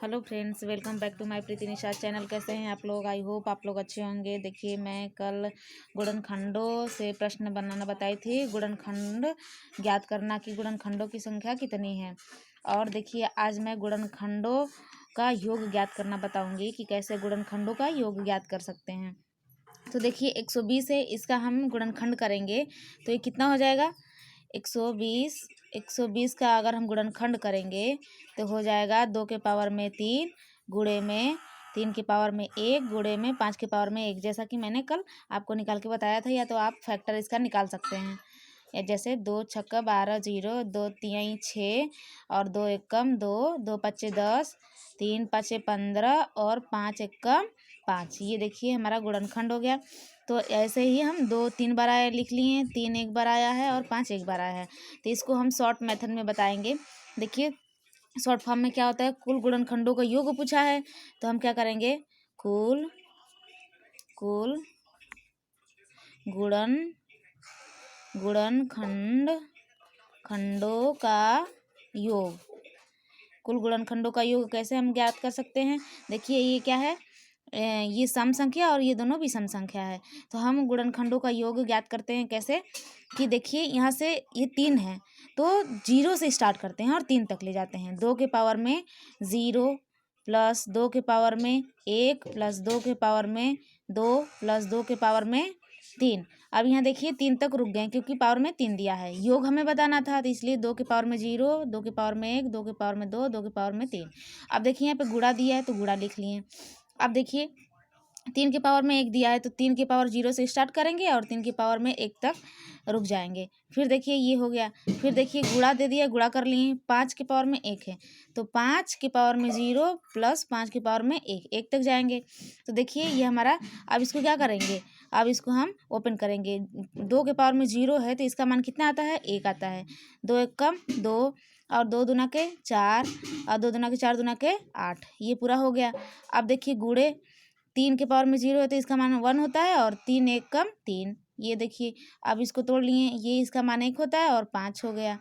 Hello friends, welcome back to my Preeti Nishad channel. कैसे हैं आप लोग? आई होप आप लोग अच्छे होंगे। देखिए, मैं कल गुणनखंडों से प्रश्न बनाना बताई थी। गुणनखंड ज्ञात करना कि गुणनखंडों की संख्या कितनी है। और देखिए, आज मैं गुणनखंडों का योग ज्ञात करना बताऊंगी कि कैसे गुणनखंडों का योग ज्ञात कर सकते हैं। तो देखिए, 120 है, इसका हम गुणनखंड करेंगे तो ये कितना हो जाएगा? 120 का अगर हम गुणनखंड करेंगे तो हो जाएगा 2 के पावर में 3 गुणे में 3 के पावर में 1 गुणे में 5 के पावर में 1, जैसा कि मैंने कल आपको निकाल के बताया था। या तो आप फैक्टर इसका निकाल सकते हैं। जैसे 2 छक्का 12 0, 2 तिहाई 6 और 2 एकम 2, 2 पच्चे 10, 3 पाँचे 15 और 5 एकम 5। ये देखिए हमारा गुणनखंड हो गया। तो ऐसे ही हम 2 3 बार आया लिख लिए, 3 एक बार आया है और 5 एक बार आया है। तो इसको हम शॉर्ट मेथड में बताएंगे। देखिए, शॉर्ट फॉर्म में क्या होता है, कुल गुणनखंडों का योग पूछा है तो हम क्या करेंगे, कुल गुणनखंड खंडों का योग। कुल गुणनखंडों का योग कैसे हम ज्ञात कर सकते हैं? देखिए, ये क्या है, ये सम संख्या और ये दोनों भी सम संख्या है। तो हम गुणनखंडों का योग ज्ञात करते हैं कैसे कि देखिए, यहाँ से ये 3 है तो 0 से स्टार्ट करते हैं और 3 तक ले जाते हैं। 2 के पावर में 0 प्लस 2 के पावर में 1 प्लस 2 के पावर में 2 प्लस 2 के पावर में 3। अब यहाँ देखिए 3 तक रुक गए क्योंकि पावर में 3 दिया है। योग हमें बताना था तो इसलिए 2 के पावर में 0, 2 के पावर में 1, 2 के पावर में 2, 2 के पावर में 3। अब देखिए यहाँ पे गुणा दिया है तो गुणा लिख लिए। अब देखिए 3 के पावर में 1 दिया है तो 3 के पावर 0 से स्टार्ट करेंगे और 3 के पावर में 1 तक रुक जाएंगे। फिर देखिए ये हो गया। फिर देखिए गुणा दे दिया, गुणा कर लिए। 5 के पावर में 1 है तो 5 के पावर में 0 प्लस 5 के पावर में 1, 1 तक जाएंगे। तो देखिए ये हमारा, अब इसको क्या करेंगे, अब इसको हम ओपन करेंगे। 2 के पावर में 0 है तो इसका मान कितना आता है, 1 आता है। 2 एक कम 2 और 2 दूना के 4 और 2 दूना के 4 दूना के 8, ये पूरा हो गया। अब देखिए गुणे 3 के पावर में 0 है तो इसका मान 1 होता है और 3 एक कम 3, ये देखिए। अब इसको तोड़ लिए, ये इसका मान 1 होता है और 5 हो गया।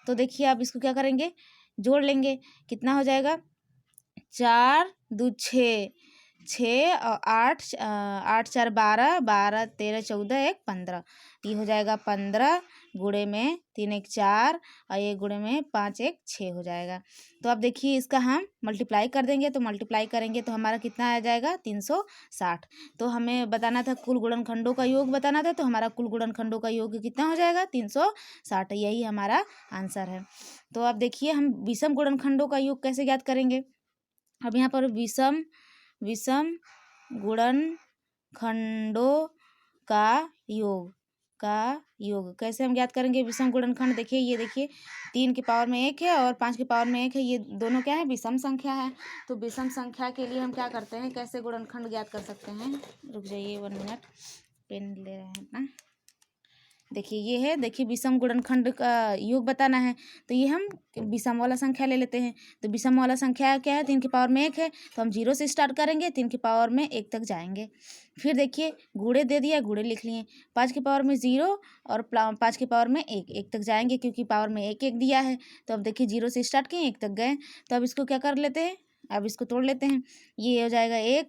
तो देखिए अब इसको क्या करेंगे, जोड़ लेंगे। कितना हो जाएगा, 4 दू 6, 6 और 8, 8 4 12, 12 13 14 1 15। ये हो जाएगा 15 गुणे में 3 एक 4 और ये गुणे में 5 एक 6 हो जाएगा। तो अब देखिए इसका हम मल्टीप्लाई कर देंगे तो मल्टीप्लाई करेंगे तो हमारा कितना आ जाएगा, 360। तो हमें बताना था कुल गुणनखंडों का योग बताना था, तो हमारा कुल गुणनखंडों का योग कितना हो जाएगा, 360। यही हमारा आंसर है। तो अब देखिए हम विषम गुणनखंडों का योग कैसे ज्ञात करेंगे। अब यहाँ पर विषम गुणनखंडों का योग कैसे हम ज्ञात करेंगे। विषम गुणनखंड देखिए, ये देखिए 3 के पावर में 1 है और 5 के पावर में 1 है, ये दोनों क्या है, विषम संख्या है। तो विषम संख्या के लिए हम क्या करते हैं, कैसे गुणनखंड ज्ञात कर सकते हैं। रुक जाइए 1 मिनट, पेन ले रहे हैं अपना। देखिए ये है, देखिए विषम गुणनखंड का योग बताना है तो ये हम विषम वाला संख्या ले लेते हैं। तो विषम वाला संख्या क्या है, 3 के पावर में 1 है तो हम 0 से स्टार्ट करेंगे, 3 के पावर में 1 तक जाएंगे। फिर देखिए गुणे दे दिया, गुणे लिख लिए। 5 के पावर में 0 और 5 के पावर में 1, 1 तक जाएंगे क्योंकि पावर में 1 1 दिया है। तो अब देखिए 0 से स्टार्ट किए, 1 तक गए। तो अब इसको क्या कर लेते हैं, अब इसको तोड़ लेते हैं। ये हो जाएगा 1,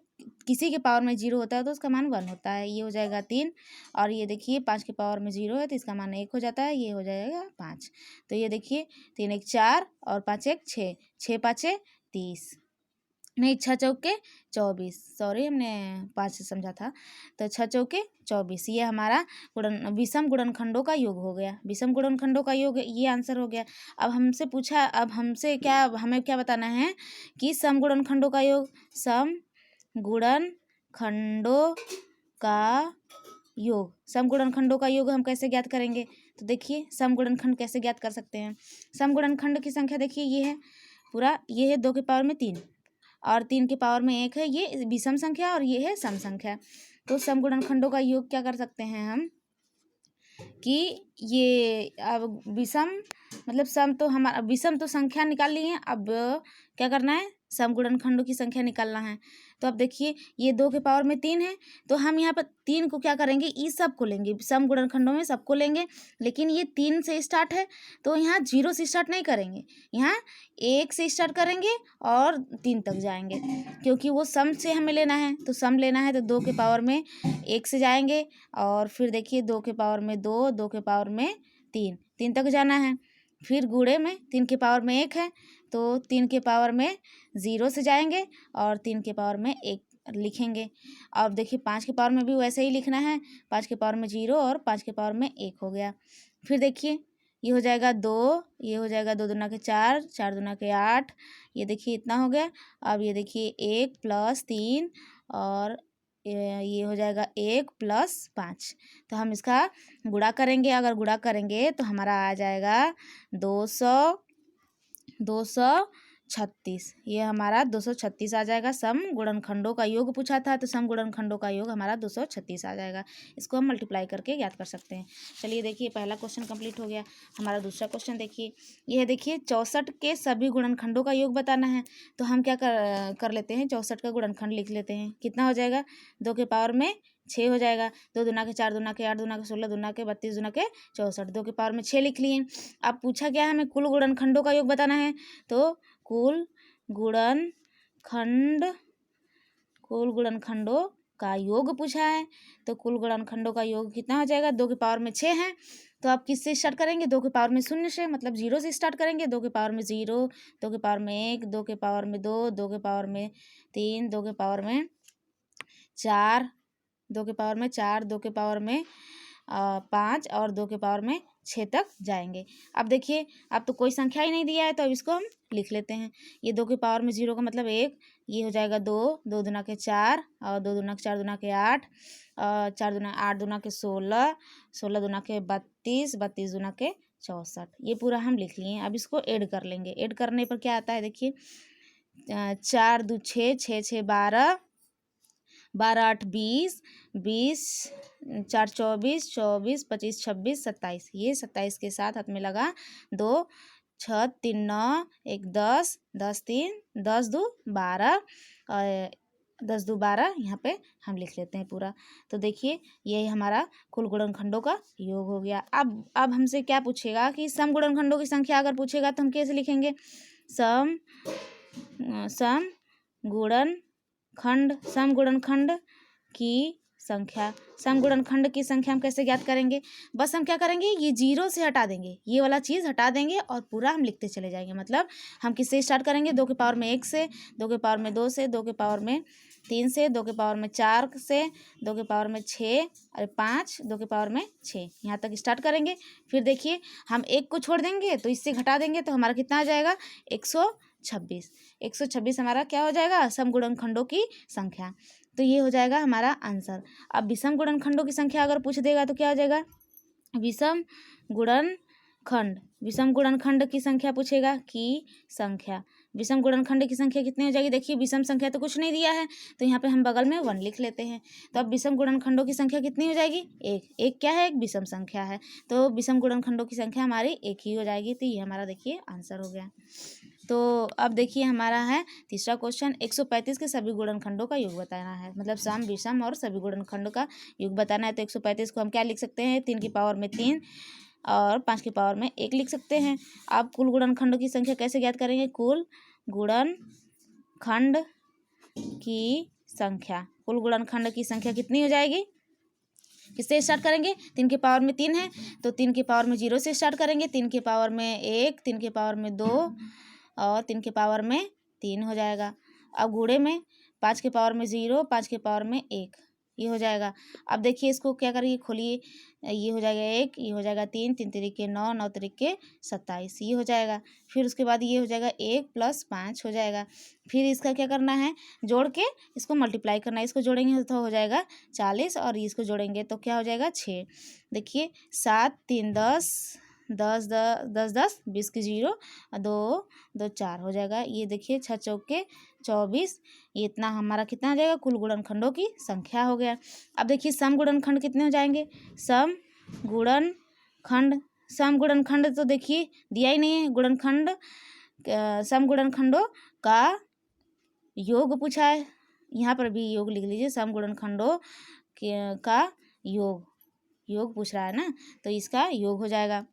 किसी के पावर में 0 होता है तो उसका मान 1 होता है, ये हो जाएगा 3। और ये देखिए 5 के पावर में 0 है तो इसका मान 1 हो जाता है, ये हो जाएगा 5। तो ये देखिए 3 एक 4 और 5 एक 6, 6 पाँचे 30, नहीं 6 चौके 24, सॉरी हमने 5 से समझा था। तो 6 चौके 24, ये हमारा विषम गुणनखंडों का योग हो गया। विषम गुणनखंडों का योग, ये आंसर हो गया। अब हमसे पूछा, अब हमसे क्या, हमें क्या बताना है कि सम गुणनखंडों का योग। सम गुणनखंडों का योग, सम गुणनखंडों का योग हम कैसे ज्ञात करेंगे। तो देखिए सम गुणनखंड कैसे ज्ञात कर सकते हैं। सम गुणनखंड की संख्या देखिए ये है पूरा, ये है 2 के पावर में 3 और 3 के पावर में 1 है, ये विषम संख्या और ये है सम संख्या। तो सम गुणनखंडों का योग क्या कर सकते हैं हम कि ये, अब विषम मतलब सम तो हमारा, विषम तो संख्या निकाल ली है, अब क्या करना है, सम गुणनखंडों की संख्या निकालना है। तो अब देखिए ये 2 के पावर में 3 है, तो हम यहाँ पर 3 को क्या करेंगे, इस सब को लेंगे, सम गुणनखंडों में सबको लेंगे। लेकिन ये 3 से स्टार्ट है तो यहाँ 0 से स्टार्ट नहीं करेंगे, यहाँ 1 से स्टार्ट करेंगे और 3 तक जाएंगे, क्योंकि वो सम से हमें लेना है। तो सम लेना है तो 2 के पावर में 1 से जाएंगे और फिर देखिए 2 के पावर में 2, 2 के पावर में 3, 3 तक जाना है। फिर गुणे में 3 के पावर में 1 है तो 3 के पावर में 0 से जाएंगे और 3 के पावर में 1 लिखेंगे। अब देखिए 5 के पावर में भी वैसे ही लिखना है, 5 के पावर में 0 और 5 के पावर में 1 हो गया। फिर देखिए ये हो जाएगा 2, ये हो जाएगा 2 दूना के 4, 4 दूना के 8, ये देखिए इतना हो गया। अब ये देखिए 1 + 3 और ये हो जाएगा 1 + 5। तो हम इसका गुणा करेंगे, अगर गुणा करेंगे तो हमारा आ जाएगा 236, ये हमारा 236 आ जाएगा। सम गुणनखंडों का योग पूछा था तो सम गुणनखंडों का योग हमारा 236 आ जाएगा। इसको हम मल्टीप्लाई करके याद कर सकते हैं। चलिए देखिए पहला क्वेश्चन कंप्लीट हो गया। हमारा दूसरा क्वेश्चन देखिए, यह देखिए 64 के सभी गुणनखंडों का योग बताना है। तो हम क्या कर लेते हैं, 64 का गुणनखंड लिख लेते हैं। कितना हो जाएगा, 2 के पावर में 6 हो जाएगा। 2 दूना के 4, दूना के 8, दूना के 16, दूना के 32, दूना के 64, 2 के पावर में 6 लिख लिए। अब पूछा क्या है, हमें कुल गुणनखंडों का योग बताना है। तो कुल गुणनखंडों का योग पूछा है। तो कुल गुणनखंडों का योग कितना हो जाएगा, 2 के पावर में 6 है। तो आप किससे स्टार्ट करेंगे, 2 के पावर में 0 से, मतलब 0 से स्टार्ट करेंगे। 2 के पावर में 0, 2 के पावर में 1, 2 के पावर में 2, 2 के पावर में 3, 2 के पावर में 4, 2 के पावर में 4, 2 के पावर में 5 और 2 के पावर में 6 तक जाएंगे। अब देखिए अब तो कोई संख्या ही नहीं दिया है तो अब इसको हम लिख लेते हैं। ये 2 के पावर में 0 का मतलब 1, ये हो जाएगा 2, 2 दूना के 4 और 2 दूना के 4 दूना के 8, 4 दूना 8 दूना के 16, 16 दूना के 32, 32 दूना के 64, ये पूरा हम लिख लिए। अब इसको ऐड कर लेंगे। ऐड करने पर क्या आता है देखिए, 4 2 6, 6 6 12, 12 8 20, 20 4 24, 24 25 26 27, ये 27 के साथ हाथ में लगा 2 6 3 9 1 10, 10 3 10 2 12 और 10 2 12 यहाँ पे हम लिख लेते हैं पूरा। तो देखिए यही हमारा कुल गुणनखंडों का योग हो गया। अब हमसे क्या पूछेगा कि सम गुणनखंडों की संख्या अगर पूछेगा तो हम कैसे लिखेंगे, सम गुणनखंड की संख्या। सम गुणनखंड की संख्या हम कैसे ज्ञात करेंगे, बस हम क्या करेंगे, ये 0 से हटा देंगे, ये वाला चीज़ हटा देंगे और पूरा हम लिखते चले जाएंगे। मतलब हम किससे स्टार्ट करेंगे, 2 के पावर में 1 से, 2 के पावर में 2 से, 2 के पावर में 3 से, 2 के पावर में 4 से, 2 के पावर में 6 और 5, 2 के पावर में 6, यहाँ तक स्टार्ट करेंगे। फिर देखिए हम 1 को छोड़ देंगे तो इससे घटा देंगे तो हमारा कितना आ जाएगा, 126। 126 हमारा क्या हो जाएगा, सम गुणनखंडों की संख्या। तो ये हो जाएगा हमारा आंसर। अब विषम गुणनखंडों की संख्या अगर पूछ देगा तो क्या हो जाएगा, विषम गुणनखंड की संख्या पूछेगा की संख्या। विषम गुणनखंड की संख्या कितनी हो जाएगी, देखिए विषम संख्या तो कुछ नहीं दिया है तो यहाँ पे हम बगल में 1 लिख लेते हैं। तो अब विषम गुणनखंडों की संख्या कितनी हो जाएगी, 1। 1 क्या है, एक विषम संख्या है, तो विषम गुणनखंडों की संख्या हमारी 1 ही हो जाएगी। तो ये हमारा देखिए आंसर हो गया। तो अब देखिए हमारा है तीसरा क्वेश्चन, 135 के सभी गुणनखंडों का योग बताना है। मतलब सम विषम और सभी गुणनखंडों का योग बताना है। तो 135 को हम क्या लिख सकते हैं, 3 की पावर में 3 और 5 की पावर में 1 लिख सकते हैं। अब कुल गुणनखंडों की संख्या कैसे ज्ञात करेंगे, कुल गुणनखंड की संख्या। कुल गुणनखंड की संख्या कितनी हो जाएगी, किससे स्टार्ट करेंगे, 3 के पावर में 3 है तो 3 के पावर में 0 से स्टार्ट करेंगे। 3 के पावर में 1, 3 के पावर में 2 और 3 के पावर में 3 हो जाएगा। अब गुणे में 5 के पावर में 0, 5 के पावर में 1, ये हो जाएगा। अब देखिए इसको क्या करिए, खोलिए, ये हो जाएगा 1, ये हो जाएगा 3, 3 तरीके 9, 9 तरीके 27, ये हो जाएगा। फिर उसके बाद ये हो जाएगा 1 + 5 हो जाएगा। फिर इसका क्या करना है, जोड़ के इसको मल्टीप्लाई करना है। इसको जोड़ेंगे तो हो जाएगा 40 और इसको जोड़ेंगे तो क्या हो जाएगा 6। देखिए 7 3 10, 10 10 10 20 की 0 2 2 4 हो जाएगा। ये देखिए 6 चौके 24, ये इतना हमारा कितना हो जाएगा, कुल गुणनखंडों की संख्या हो गया। अब देखिए सम गुणनखंड कितने हो जाएंगे, सम गुणनखंड तो देखिए दिया ही नहीं है। गुणनखंड सम गुणनखंडों का योग पूछा है, यहाँ पर भी योग लिख लीजिए, सम गुणनखंडों का योग पूछ रहा है ना, तो इसका योग हो जाएगा।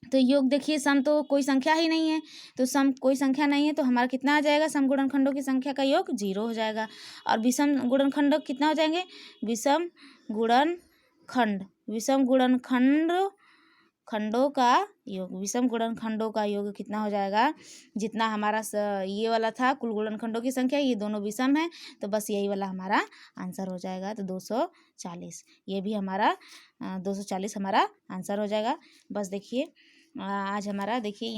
तो योग देखिए, सम तो कोई संख्या ही नहीं है, तो सम कोई संख्या नहीं है तो हमारा कितना आ जाएगा, सम गुणनखंडों की संख्या का योग 0 हो जाएगा। और विषम गुणनखंड कितना हो जाएंगे, विषम खंडों का योग, विषम गुणनखंडों का योग कितना हो जाएगा, जितना हमारा ये वाला था कुल गुणनखंडों की संख्या, ये दोनों विषम है, तो बस यही वाला हमारा आंसर हो जाएगा। तो 240, ये भी हमारा 240 हमारा आंसर हो जाएगा। बस देखिए आज हमारा देखिए